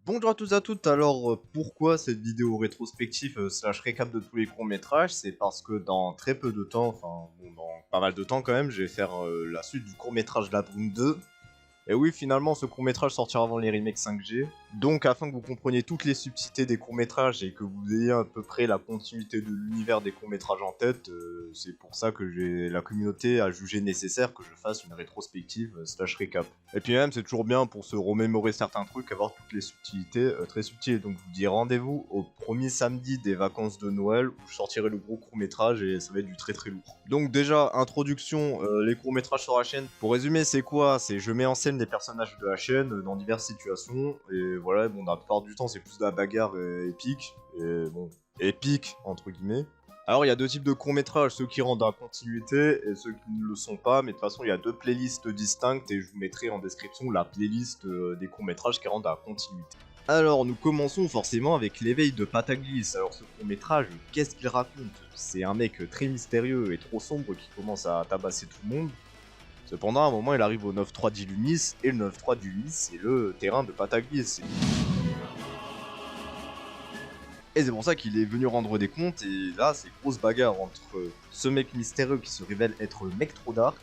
Bonjour à tous et à toutes, alors pourquoi cette vidéo rétrospective slash récap de tous les courts-métrages? C'est parce que dans très peu de temps, enfin bon, dans pas mal de temps quand même, je vais faire la suite du court-métrage La Brume 2. Et oui, finalement, ce court-métrage sortira avant les remakes 5G. Donc, afin que vous compreniez toutes les subtilités des courts-métrages et que vous ayez à peu près la continuité de l'univers des courts-métrages en tête, c'est pour ça que la communauté a jugé nécessaire que je fasse une rétrospective slash récap. Et puis même, c'est toujours bien pour se remémorer certains trucs, avoir toutes les subtilités très subtiles. Donc, je vous dis rendez-vous au premier samedi des vacances de Noël où je sortirai le gros court-métrage et ça va être du très très lourd. Donc déjà, introduction, les courts-métrages sur la chaîne. Pour résumer, c'est quoi? C'est je mets en scène des personnages de la chaîne dans diverses situations. Et voilà, bon, la plupart du temps, c'est plus de la bagarre épique. Et bon, épique, entre guillemets. Alors, il y a deux types de courts-métrages, ceux qui rentrent dans la continuité et ceux qui ne le sont pas. Mais de toute façon, il y a deux playlists distinctes et je vous mettrai en description la playlist des courts-métrages qui rentrent dans la continuité. Alors, nous commençons forcément avec l'éveil de Pataglis. Alors, ce court-métrage, qu'est-ce qu'il raconte? C'est un mec très mystérieux et trop sombre qui commence à tabasser tout le monde. Cependant, à un moment, il arrive au 9-3 d'Illumis, et le 9-3 d'Illumis, c'est le terrain de Pataglis. Et c'est pour ça qu'il est venu rendre des comptes, et là, c'est grosse bagarre entre ce mec mystérieux qui se révèle être le mec trop dark.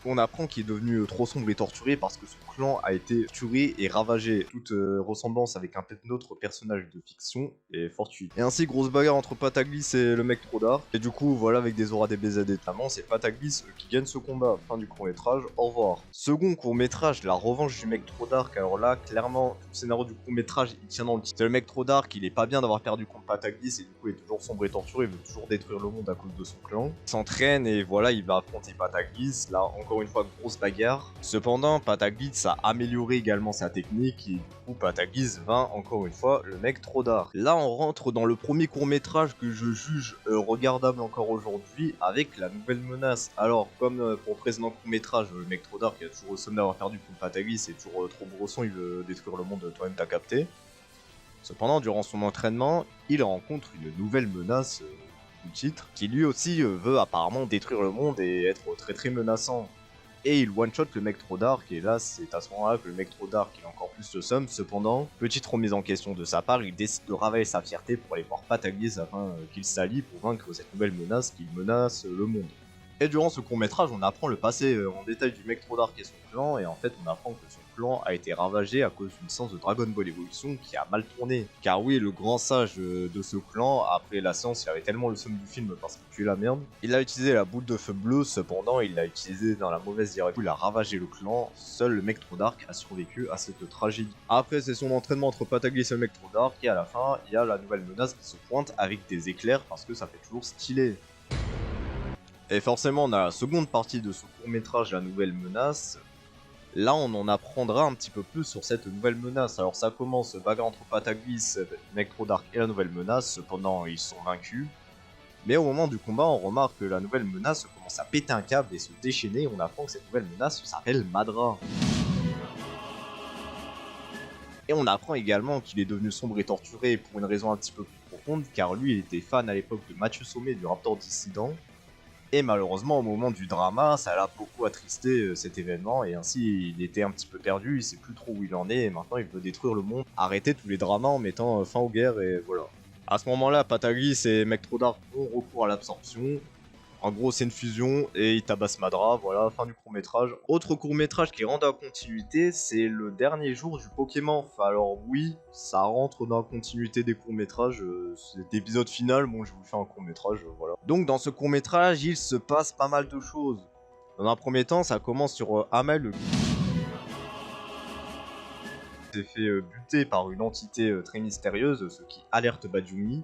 On apprend qu'il est devenu trop sombre et torturé parce que son clan a été tué et ravagé. Toute ressemblance avec un autre personnage de fiction est fortuite. Et ainsi, grosse bagarre entre Pataglis et le mec trop dark. Et du coup, voilà, avec des auras DBZ notamment, c'est Pataglis qui gagne ce combat. Fin du court-métrage, au revoir. Second court-métrage, la revanche du mec trop dark. Alors là, clairement, tout le scénario du court-métrage, il tient dans le titre. C'est le mec trop dark, il est pas bien d'avoir perdu contre Pataglis et du coup, il est toujours sombre et torturé, il veut toujours détruire le monde à cause de son clan. Il s'entraîne et voilà, il va affronter Pataglis. Là, encore une fois, grosse bagarre. Cependant, Pataglis a amélioré également sa technique et du coup, Pataglis vainc encore une fois le mec trop dark. Là, on rentre dans le premier court-métrage que je juge regardable encore aujourd'hui avec la nouvelle menace. Alors, comme pour le précédent court-métrage, le mec trop dark il a toujours le somme d'avoir perdu contre Pataglis, c'est toujours trop brosson, il veut détruire le monde, toi-même t'as capté. Cependant, durant son entraînement, il rencontre une nouvelle menace du titre, qui lui aussi veut apparemment détruire le monde et être très très menaçant. Et il one-shot le mec trop dark, et là c'est à ce moment-là que le mec trop dark il a encore plus le somme. Cependant, petite remise en question de sa part, il décide de ravaler sa fierté pour aller voir Pataglis afin qu'il s'allie pour vaincre cette nouvelle menace qui menace le monde. Et durant ce court-métrage, on apprend le passé en détail du mec trop dark et son clan, et en fait on apprend que son clan a été ravagé à cause d'une séance de Dragon Ball Evolution qui a mal tourné. Car oui, le grand sage de ce clan, après la séance, il avait tellement le somme du film parce qu'il tue la merde. Il a utilisé la boule de feu bleue, cependant il l'a utilisé dans la mauvaise direction, il a ravagé le clan, seul le mec trop dark a survécu à cette tragédie. Après c'est son entraînement entre Pataglis et le mec trop dark, et à la fin, il y a la nouvelle menace qui se pointe avec des éclairs parce que ça fait toujours stylé. Et forcément, on a la seconde partie de ce court-métrage, la nouvelle menace. Là, on en apprendra un petit peu plus sur cette nouvelle menace. Alors, ça commence bagarre entre Pataglis, mec trop dark et la nouvelle menace. Cependant, ils sont vaincus. Mais au moment du combat, on remarque que la nouvelle menace commence à péter un câble et se déchaîner. On apprend que cette nouvelle menace s'appelle Madra. Et on apprend également qu'il est devenu sombre et torturé pour une raison un petit peu plus profonde, car lui, il était fan à l'époque de Mathieu Sommet du Raptor Dissident. Et malheureusement, au moment du drama, ça l'a beaucoup attristé cet événement, et ainsi il était un petit peu perdu, il sait plus trop où il en est, et maintenant il veut détruire le monde, arrêter tous les dramas en mettant fin aux guerres, et voilà. À ce moment-là, Pataglis et Mec Trop Dark ont recours à l'absorption. En gros, c'est une fusion et il tabasse Madra, voilà, fin du court-métrage. Autre court-métrage qui rentre dans la continuité, c'est le dernier jour du Pokémon. Enfin, alors oui, ça rentre dans la continuité des courts-métrages. C'est l'épisode final, bon, je vous fais un court-métrage, voilà. Donc, dans ce court-métrage, il se passe pas mal de choses. Dans un premier temps, ça commence sur Amel, le s'est fait buter par une entité très mystérieuse, ce qui alerte Badiumi.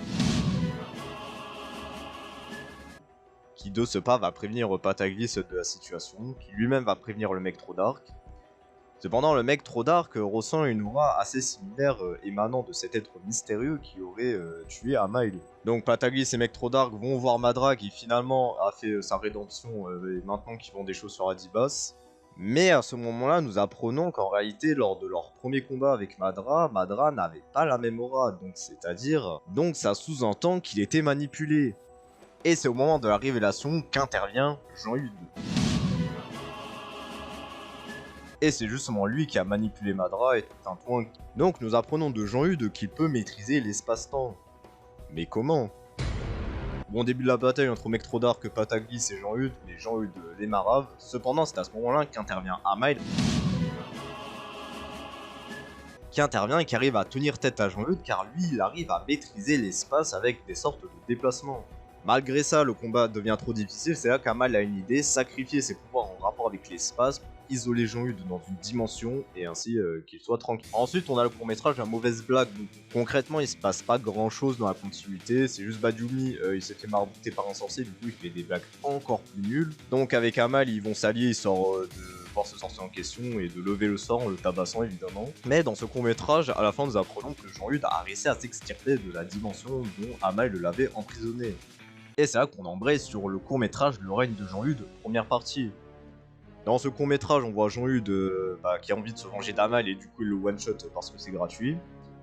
Qui de ce pas va prévenir Pataglis de la situation, qui lui-même va prévenir le mec trop dark. Cependant, le mec trop dark ressent une aura assez similaire émanant de cet être mystérieux qui aurait tué Amail. Donc Pataglis et mec trop dark vont voir Madra qui finalement a fait sa rédemption et maintenant qu'ils vont des choses sur Adibas. Mais à ce moment-là, nous apprenons qu'en réalité, lors de leur premier combat avec Madra, Madra n'avait pas la même aura, donc ça sous-entend qu'il était manipulé. Et c'est au moment de la révélation qu'intervient Jean-Hugues. Et c'est justement lui qui a manipulé Madara et tout un point. Donc nous apprenons de Jean-Eudes qu'il peut maîtriser l'espace-temps. Mais comment? Bon début de la bataille entre Mec Trop Dark, Pataglis et Jean-Eudes, mais Jean-Eudes les marave. Cependant c'est à ce moment-là qu'intervient Amail, qui intervient et qui arrive à tenir tête à Jean-Eudes car lui il arrive à maîtriser l'espace avec des sortes de déplacements. Malgré ça, le combat devient trop difficile, c'est là qu'Amal a une idée, sacrifier ses pouvoirs en rapport avec l'espace pour isoler Jean-Eudes dans une dimension et ainsi qu'il soit tranquille. Ensuite, on a le court-métrage La Mauvaise Blague. Donc, concrètement, il se passe pas grand-chose dans la continuité, c'est juste Badioumi, il s'est fait marbouter par un sorcier, du coup il fait des blagues encore plus nulles. Donc avec Amal, ils vont s'allier, il sort de voir ce sorcier en question et de lever le sort en le tabassant évidemment. Mais dans ce court-métrage, à la fin, nous apprenons que Jean-Eudes a réussi à s'extirper de la dimension dont Amal l'avait emprisonné. Et c'est là qu'on embraye sur le court-métrage Le règne de Jean-Eudes, première partie. Dans ce court-métrage, on voit Jean-Eudes qui a envie de se venger d'Amal et du coup il le one-shot parce que c'est gratuit.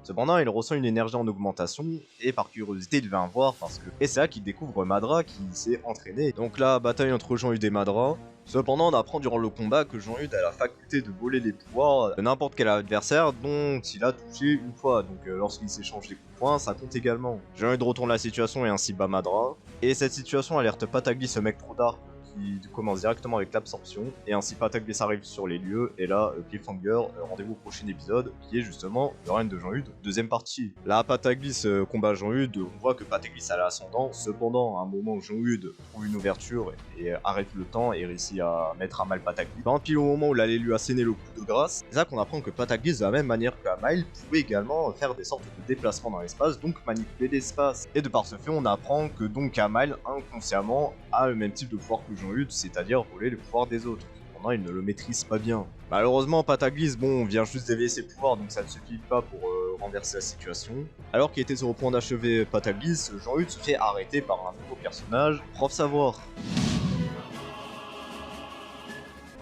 Cependant, il ressent une énergie en augmentation et par curiosité, il vient voir parce que... Et c'est là qu'il découvre Madara qui s'est entraîné. Donc là, bataille entre Jean-Eudes et Madara. Cependant, on apprend durant le combat que Jean-Eudes a la faculté de voler les pouvoirs de n'importe quel adversaire dont il a touché une fois. Donc lorsqu'il s'échange des coups de poing, ça compte également. Jean-Eudes retourne la situation et ainsi bat Madara. Et cette situation alerte Pataglis, ce mec trop dark, qui commence directement avec l'absorption, et ainsi Pataglis arrive sur les lieux, et là, cliffhanger, rendez-vous au prochain épisode, qui est justement le règne de Jean-Eudes, deuxième partie. Là, Pataglis combat Jean-Eudes, on voit que Pataglis a l'ascendant, cependant, à un moment, Jean-Eudes trouve une ouverture, et arrête le temps, et réussit à mettre à mal Pataglis. Dans pile au moment où il allait lui asséner le coup de grâce, c'est là qu'on apprend que Pataglis, de la même manière qu'Amail, pouvait également faire des sortes de déplacements dans l'espace, donc manipuler l'espace. Et de par ce fait, on apprend que donc Amail, inconsciemment, a le même type de pouvoir que Jean-Eudes, c'est-à-dire voler les pouvoirs des autres. Cependant, il ne le maîtrise pas bien. Malheureusement, Pataglis, bon, vient juste d'éveiller ses pouvoirs, donc ça ne suffit pas pour renverser la situation. Alors qu'il était sur le point d'achever Pataglis, Jean-Eudes se fait arrêter par un nouveau personnage, Prof Savoir.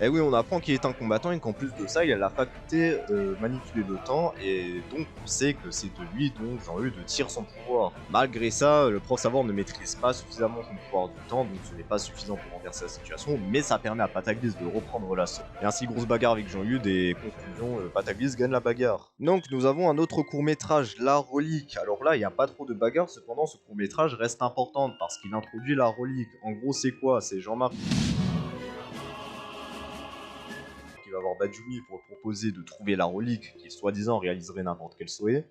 Et oui, on apprend qu'il est un combattant et qu'en plus de ça, il a la faculté de manipuler le temps et donc on sait que c'est de lui dont Jean-Eudes tire son pouvoir. Malgré ça, le prof savoir ne maîtrise pas suffisamment son pouvoir du temps, donc ce n'est pas suffisant pour renverser la situation, mais ça permet à Pataglis de reprendre l'assaut. Et ainsi, grosse bagarre avec Jean-Eudes et conclusion, Pataglis gagne la bagarre. Donc nous avons un autre court-métrage, La Relique. Alors là, il n'y a pas trop de bagarre, cependant ce court-métrage reste important parce qu'il introduit la relique. En gros, c'est quoi? C'est Jean-Marc qui va voir Badioumi pour proposer de trouver la relique qui soi-disant réaliserait n'importe quel souhait.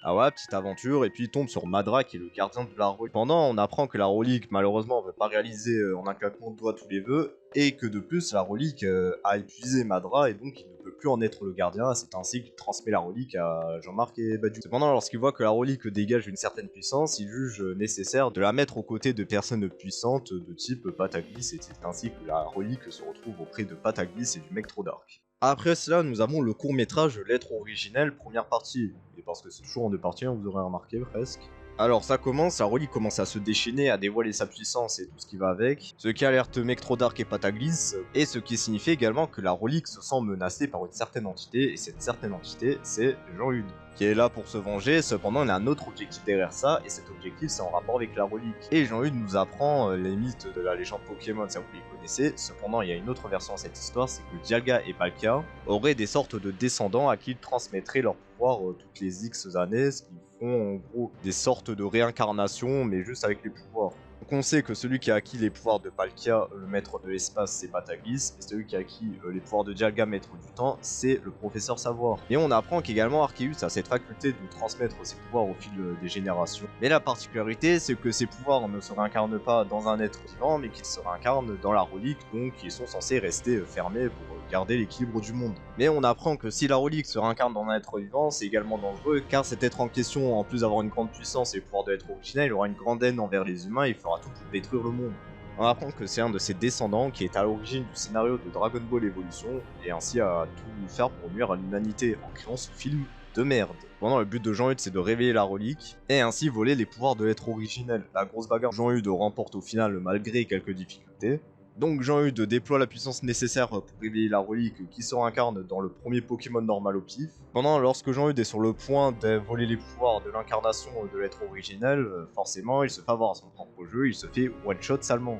Ah ouais, petite aventure, et puis il tombe sur Madara qui est le gardien de la relique. Pendant, on apprend que la relique, malheureusement, ne veut pas réaliser en un claquement de doigts tous les vœux, et que de plus, la relique a épuisé Madara, et donc il ne peut plus en être le gardien, c'est ainsi qu'il transmet la relique à Jean-Marc et Badioumi. Cependant, lorsqu'il voit que la relique dégage une certaine puissance, il juge nécessaire de la mettre aux côtés de personnes puissantes de type Pataglis, et c'est ainsi que la relique se retrouve auprès de Pataglis et du mec trop dark. Après cela, nous avons le court-métrage L'être originel, première partie. Et parce que c'est toujours en deux parties, vous aurez remarqué presque. Alors ça commence, la relique commence à se déchaîner, à dévoiler sa puissance et tout ce qui va avec, ce qui alerte Mec Trop Dark et Pataglis, et ce qui signifie également que la relique se sent menacée par une certaine entité, et cette certaine entité, c'est Jean-Eudes, qui est là pour se venger. Cependant il y a un autre objectif derrière ça, et cet objectif c'est en rapport avec la relique. Et Jean-Eudes nous apprend les mythes de la légende Pokémon, ça vous les connaissez. Cependant il y a une autre version à cette histoire, c'est que Dialga et Palkia auraient des sortes de descendants à qui ils transmettraient leur pouvoir toutes les X années, ce qui font en gros des sortes de réincarnation, mais juste avec les pouvoirs. Donc on sait que celui qui a acquis les pouvoirs de Palkia, le maître de l'espace, c'est Pataglis, et celui qui a acquis les pouvoirs de Dialga, maître du temps, c'est le professeur Savoir. Et on apprend qu'également Arceus a cette faculté de transmettre ses pouvoirs au fil des générations. Mais la particularité, c'est que ces pouvoirs ne se réincarnent pas dans un être vivant, mais qu'ils se réincarnent dans la relique, donc ils sont censés rester fermés pour garder l'équilibre du monde. Mais on apprend que si la relique se réincarne dans un être vivant, c'est également dangereux, car cet être en question, en plus d'avoir une grande puissance et le pouvoir de l'être originel, il aura une grande haine envers les humains et il fera tout pour détruire le monde. On apprend que c'est un de ses descendants qui est à l'origine du scénario de Dragon Ball Evolution, et ainsi à tout faire pour nuire à l'humanité en créant ce film de merde. Pendant le but de Jean-Eudes c'est de réveiller la relique, et ainsi voler les pouvoirs de l'être originel. La grosse bagarre, Jean-Eudes remporte au final malgré quelques difficultés. Donc Jean-Eudes déploie la puissance nécessaire pour réveiller la relique qui se réincarne dans le premier Pokémon normal au pif. Pendant, lorsque Jean-Eudes est sur le point de voler les pouvoirs de l'incarnation de l'être originel, forcément il se fait avoir à son propre jeu, il se fait one-shot salement.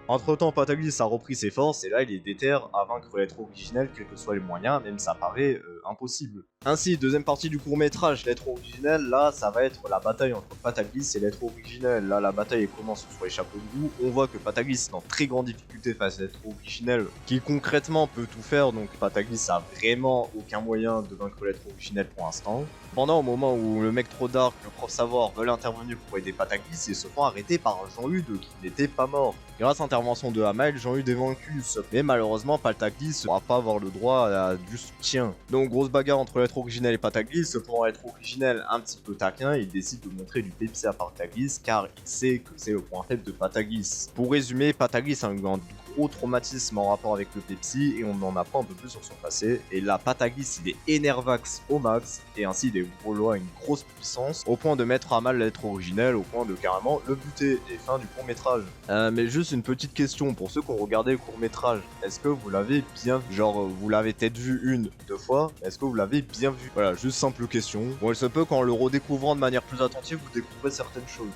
Entre temps, Pataglis a repris ses forces et là il est déter à vaincre l'être originel, quels que soient les moyens, même ça paraît impossible. Ainsi, deuxième partie du court métrage, l'être originel, là ça va être la bataille entre Pataglis et l'être originel. Là la bataille commence sur les chapeaux de roue, on voit que Pataglis est en très grande difficulté face à l'être originel, qui concrètement peut tout faire, donc Pataglis a vraiment aucun moyen de vaincre l'être originel pour l'instant. Pendant au moment où le mec trop dark, le prof savoir veulent intervenir pour aider Pataglis et se font arrêter par Jean-Hude qui n'était pas mort. Grâce à l'intervention de Hamail, Jean-Hude est vaincu, mais malheureusement Pataglis ne pourra pas avoir le droit à du soutien. Donc grosse bagarre entre l'être originel et Pataglis, cependant l'être originel un petit peu taquin, il décide de montrer du Pepsi à Pataglis car il sait que c'est le point faible de Pataglis. Pour résumer, Pataglis a un gros traumatisme en rapport avec le Pepsi et on en apprend un peu plus sur son passé. Et là, Pataglis il est énervax au max et ainsi il développe une grosse puissance au point de mettre à mal l'être originel, au point de carrément le buter. Et fin du court métrage. Mais juste une petite question pour ceux qui ont regardé le court métrage, est-ce que vous l'avez bien vu? Genre vous l'avez peut-être vu une, deux fois, est-ce que vous l'avez bien vu? Voilà, juste simple question. Bon, il se peut qu'en le redécouvrant de manière plus attentive, vous découvrez certaines choses.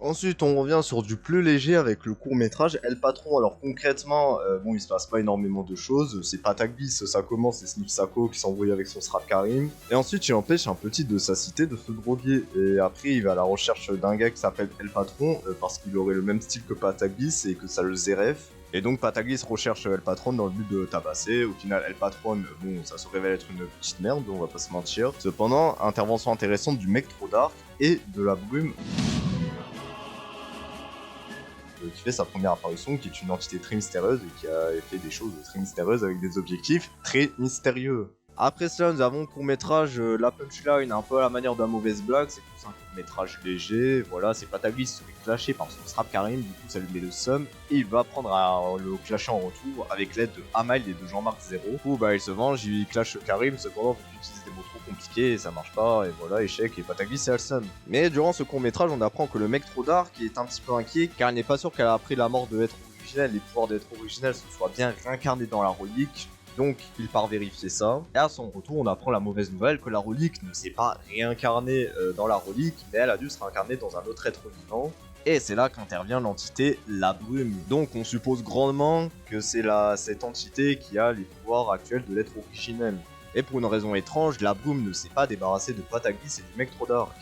Ensuite, on revient sur du plus léger avec le court-métrage El Patron. Alors concrètement, bon, il se passe pas énormément de choses. C'est Pataglis, ça commence, c'est Sniff Sako qui s'embrouille avec son Srap Karim. Et ensuite, il empêche un petit de sa cité de se droguer. Et après, il va à la recherche d'un gars qui s'appelle El Patron, parce qu'il aurait le même style que Pataglis et que ça le zéref. Et donc Pataglis recherche El Patron dans le but de le tabasser. Au final, El Patron, bon, ça se révèle être une petite merde, on va pas se mentir. Cependant, intervention intéressante du mec trop dark et de la brume qui fait sa première apparition, qui est une entité très mystérieuse et qui a fait des choses très mystérieuses avec des objectifs très mystérieux. Après cela, nous avons le court-métrage La Punchline, un peu à la manière d'un mauvaise blague, c'est plus un court-métrage léger, voilà, c'est Pataglis qui se fait clasher par son Srap Karim, du coup ça lui met le seum, et il va prendre à le clasher en retour avec l'aide de Hamail et de Jean-Marc Zéro. Du coup, bah il se venge, il clash Karim, cependant, il utilise des mots trop compliqués et ça marche pas, et voilà, échec, et Pataglis c'est le seum. Mais durant ce court-métrage, on apprend que le mec trop dark est un petit peu inquiet, car il n'est pas sûr qu'après la mort de l'être originel, les pouvoirs d'être originel se soient bien réincarnés dans la relique. Donc il part vérifier ça, et à son retour on apprend la mauvaise nouvelle que la relique ne s'est pas réincarnée dans la relique, mais elle a dû se réincarner dans un autre être vivant, et c'est là qu'intervient l'entité La Brume. Donc on suppose grandement que c'est cette entité qui a les pouvoirs actuels de l'être originel. Et pour une raison étrange, La Brume ne s'est pas débarrassée de Pataglis et du mec trop dark.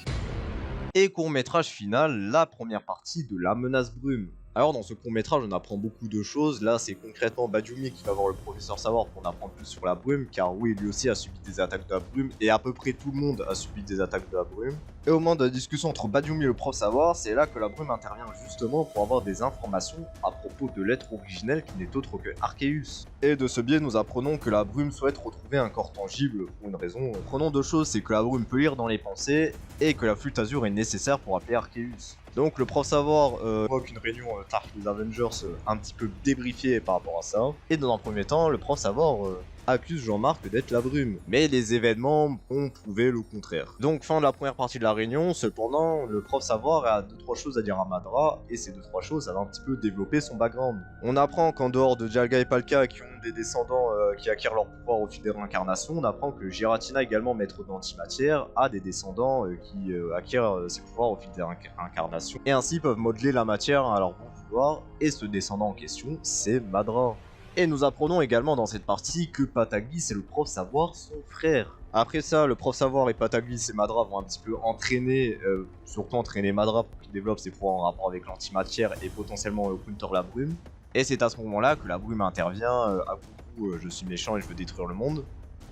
Et court métrage final, la première partie de La Menace Brume. Alors dans ce court métrage on apprend beaucoup de choses, là c'est concrètement Badioumi qui va voir le professeur Savoir pour en apprendre plus sur la brume, car oui lui aussi a subi des attaques de la brume, et à peu près tout le monde a subi des attaques de la brume. Et au moment de la discussion entre Badioumi et le prof Savoir, c'est là que la brume intervient justement pour avoir des informations à propos de l'être originel qui n'est autre que Arceus. Et de ce biais nous apprenons que la brume souhaite retrouver un corps tangible pour une raison. Prenons deux choses, c'est que la brume peut lire dans les pensées, et que la flûte azur est nécessaire pour appeler Arceus. Donc le prof Savoir provoque une réunion tard les Avengers un petit peu débriefée par rapport à ça. Et dans un premier temps, le prof Savoir accuse Jean-Marc d'être la brume. Mais les événements ont prouvé le contraire. Donc fin de la première partie de la réunion, cependant, le prof Savoir a 2-3 choses à dire à Madara, et ces 2-3 choses, ça va un petit peu développer son background. On apprend qu'en dehors de Jalga et Palka qui ont des descendants qui acquièrent leur pouvoir au fil des réincarnations, on apprend que Giratina, également maître d'antimatière, a des descendants qui acquièrent ses pouvoirs au fil des réincarnations, et ainsi peuvent modeler la matière à leur bon vouloir, et ce descendant en question, c'est Madara. Et nous apprenons également dans cette partie que Pataglis et le prof Savoir sont frères. Après ça, le prof Savoir et Pataglis et Madara vont un petit peu entraîner, surtout entraîner Madara pour qu'il développe ses pouvoirs en rapport avec l'antimatière et potentiellement counter la brume. Et c'est à ce moment-là que la brume intervient, à coucou, je suis méchant et je veux détruire le monde.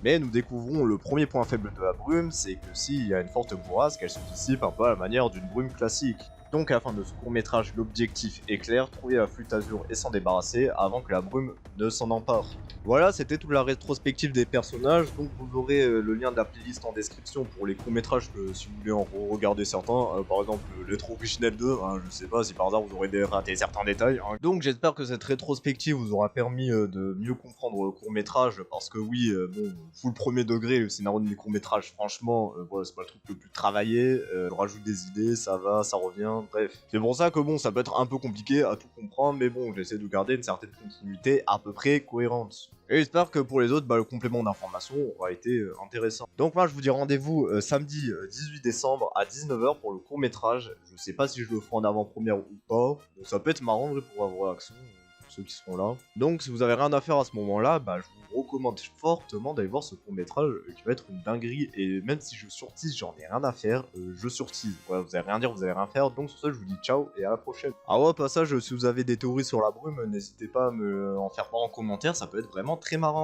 Mais nous découvrons le premier point faible de la brume, c'est que s'il y a une forte bourrasque, elle se dissipe un peu à la manière d'une brume classique. Donc à la fin de ce court métrage, l'objectif est clair, trouver la flûte azur et s'en débarrasser avant que la brume ne s'en empare. Voilà, c'était toute la rétrospective des personnages, donc vous aurez le lien de la playlist en description pour les courts métrages que si vous voulez en regarder certains, par exemple l'être originel 2, hein, je sais pas si par hasard vous aurez raté certains détails. Hein. Donc j'espère que cette rétrospective vous aura permis de mieux comprendre le court métrage, parce que oui, bon, full premier degré, le scénario de mes courts métrages, franchement, voilà, c'est pas le truc le plus travaillé, je rajoute des idées, ça va, ça revient. bref. C'est pour ça que bon, ça peut être un peu compliqué à tout comprendre, mais bon, j'essaie de garder une certaine continuité à peu près cohérente. Et j'espère que pour les autres, le complément d'information aura été intéressant. Donc moi, je vous dis rendez-vous samedi 18 décembre à 19h pour le court-métrage. Je sais pas si je le ferai en avant-première ou pas. Donc ça peut être marrant pour avoir l'action, pour ceux qui seront là. Donc si vous avez rien à faire à ce moment-là, je vous recommande fortement d'aller voir ce court-métrage qui va être une dinguerie. Et même si je surtise, j'en ai rien à faire, je surtise. Voilà, vous allez rien dire, vous allez rien faire. Donc sur ce, je vous dis ciao et à la prochaine. Ah ouais, au passage, si vous avez des théories sur la brume, n'hésitez pas à me en faire part en commentaire, ça peut être vraiment très marrant.